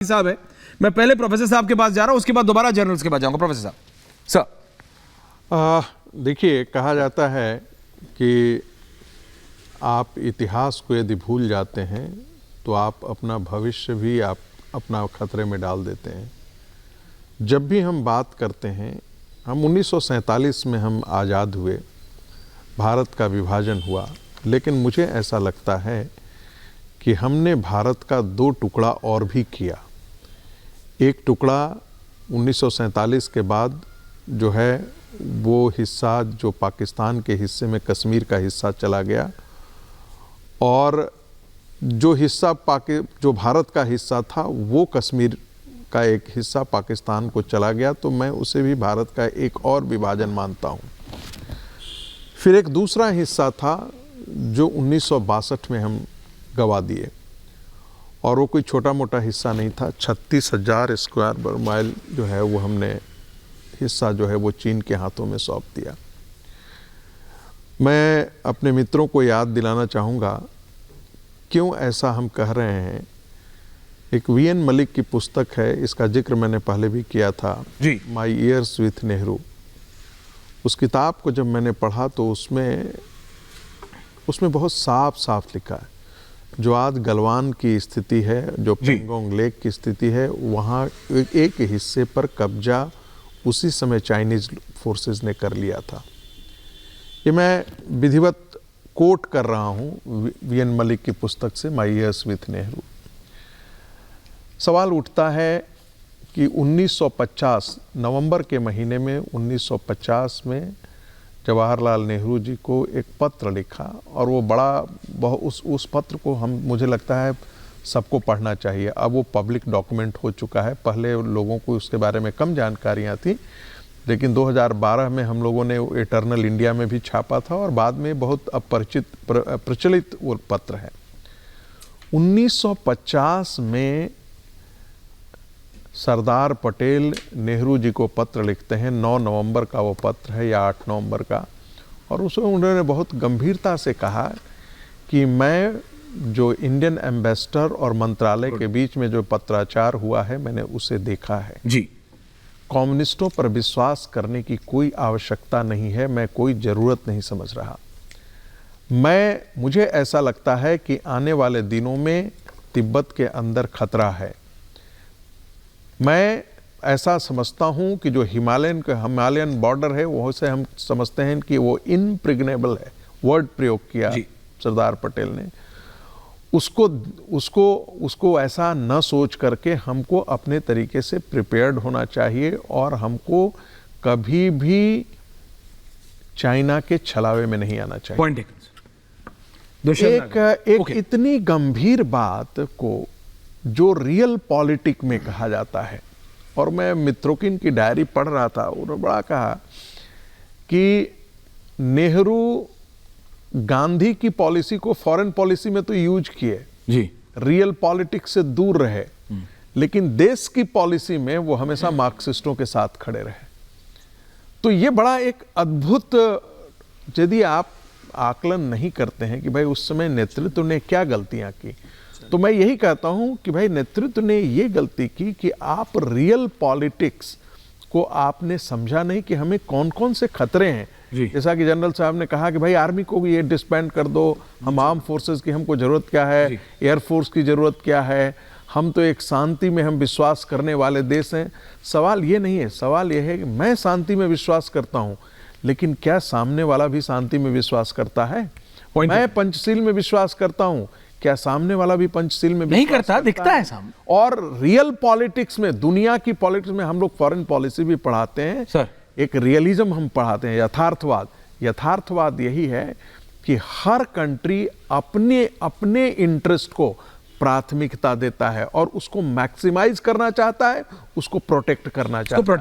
साहब है। मैं पहले प्रोफेसर साहब के पास जा रहा हूं, उसके बाद दोबारा जर्नल्स के पास जाऊंगा। प्रोफेसर साहब सर, देखिए, कहा जाता है कि आप इतिहास को यदि भूल जाते हैं तो आप अपना भविष्य भी आप अपना खतरे में डाल देते हैं। जब भी हम बात करते हैं, हम 1947 में हम आज़ाद हुए, भारत का विभाजन हुआ, लेकिन मुझे ऐसा लगता है कि हमने भारत का 2 टुकड़ा और भी किया। एक टुकड़ा 1947 के बाद जो है वो हिस्सा जो पाकिस्तान के हिस्से में कश्मीर का हिस्सा चला गया, और जो हिस्सा जो भारत का हिस्सा था वो कश्मीर का एक हिस्सा पाकिस्तान को चला गया, तो मैं उसे भी भारत का एक और विभाजन मानता हूँ। फिर एक दूसरा हिस्सा था जो 1962 में हम गवा दिए, और वो कोई छोटा मोटा हिस्सा नहीं था। 36,000 स्क्वायर माइल जो है वो हमने हिस्सा जो है वो चीन के हाथों में सौंप दिया। मैं अपने मित्रों को याद दिलाना चाहूँगा क्यों ऐसा हम कह रहे हैं। एक वीएन मलिक की पुस्तक है, इसका जिक्र मैंने पहले भी किया था, माई ईयर्स विथ नेहरू। उस किताब को जब मैंने पढ़ा तो उसमें बहुत साफ साफ लिखा है, जो आज गलवान की स्थिति है, जो पेंगोंग लेक की स्थिति है, वहाँ एक हिस्से पर कब्जा उसी समय चाइनीज फोर्सेस ने कर लिया था। ये मैं विधिवत कोट कर रहा हूँ वीएन मलिक की पुस्तक से, माई ईयर्स विथ नेहरू। सवाल उठता है कि 1950 नवंबर के महीने में 1950 में जवाहरलाल नेहरू जी को एक पत्र लिखा, और वो उस पत्र को मुझे लगता है सबको पढ़ना चाहिए। अब वो पब्लिक डॉक्यूमेंट हो चुका है, पहले लोगों को उसके बारे में कम जानकारियाँ थी, लेकिन 2012 में हम लोगों ने इटर्नल इंडिया में भी छापा था, और बाद में बहुत प्रचलित वो पत्र है। 1950 में सरदार पटेल नेहरू जी को पत्र लिखते हैं। 9 नवंबर का वो पत्र है या 8 नवंबर का, और उसमें उन्होंने बहुत गंभीरता से कहा कि मैं जो इंडियन एम्बेसडर और मंत्रालय के बीच में जो पत्राचार हुआ है, मैंने उसे देखा है जी। कम्युनिस्टों पर विश्वास करने की कोई आवश्यकता नहीं है, मैं कोई ज़रूरत नहीं समझ रहा। मुझे ऐसा लगता है कि आने वाले दिनों में तिब्बत के अंदर खतरा है। मैं ऐसा समझता हूँ कि जो हिमालयन बॉर्डर है, वो से हम समझते हैं कि वो इनप्रिग्नेबल है, वर्ड प्रयोग किया सरदार पटेल ने। उसको ऐसा न सोच करके हमको अपने तरीके से प्रिपेयर्ड होना चाहिए, और हमको कभी भी चाइना के छलावे में नहीं आना चाहिए। एक इतनी गंभीर बात को जो रियल पॉलिटिक में कहा जाता है, और मैं मित्रोकिन की डायरी पढ़ रहा था, उन्होंने बड़ा कहा कि नेहरू गांधी की पॉलिसी को फॉरेन पॉलिसी में तो यूज किए जी, रियल पॉलिटिक्स से दूर रहे, लेकिन देश की पॉलिसी में वो हमेशा मार्क्सिस्टों के साथ खड़े रहे। तो ये बड़ा एक अद्भुत, यदि आप आकलन नहीं करते हैं कि भाई उस समय नेतृत्व ने क्या गलतियां की, तो मैं यही कहता हूं कि भाई नेतृत्व ने ये गलती की कि आप रियल पॉलिटिक्स को आपने समझा नहीं कि हमें कौन कौन से खतरे हैं। जैसा कि जनरल साहब ने कहा कि भाई आर्मी को भी ये डिस्बैंड कर दो, हम आर्म फोर्सेस की हमको जरूरत क्या है, एयरफोर्स की जरूरत क्या है, हम तो एक शांति में हम विश्वास करने वाले देश हैं। सवाल ये नहीं है, सवाल ये है कि मैं शांति में विश्वास करता हूँ, लेकिन क्या सामने वाला भी शांति में विश्वास करता है? मैं पंचशील में विश्वास करता हूँ, क्या सामने वाला भी पंचशील में नहीं करता? दिखता है सामने। और रियल पॉलिटिक्स में, दुनिया की पॉलिटिक्स में हम लोग फॉरेन पॉलिसी भी पढ़ाते हैं सर, एक रियलिज्म हम पढ़ाते हैं, यथार्थवाद यही है कि हर कंट्री अपने इंटरेस्ट को प्राथमिकता देता है, और उसको मैक्सिमाइज करना चाहता है, उसको प्रोटेक्ट करना चाहता है।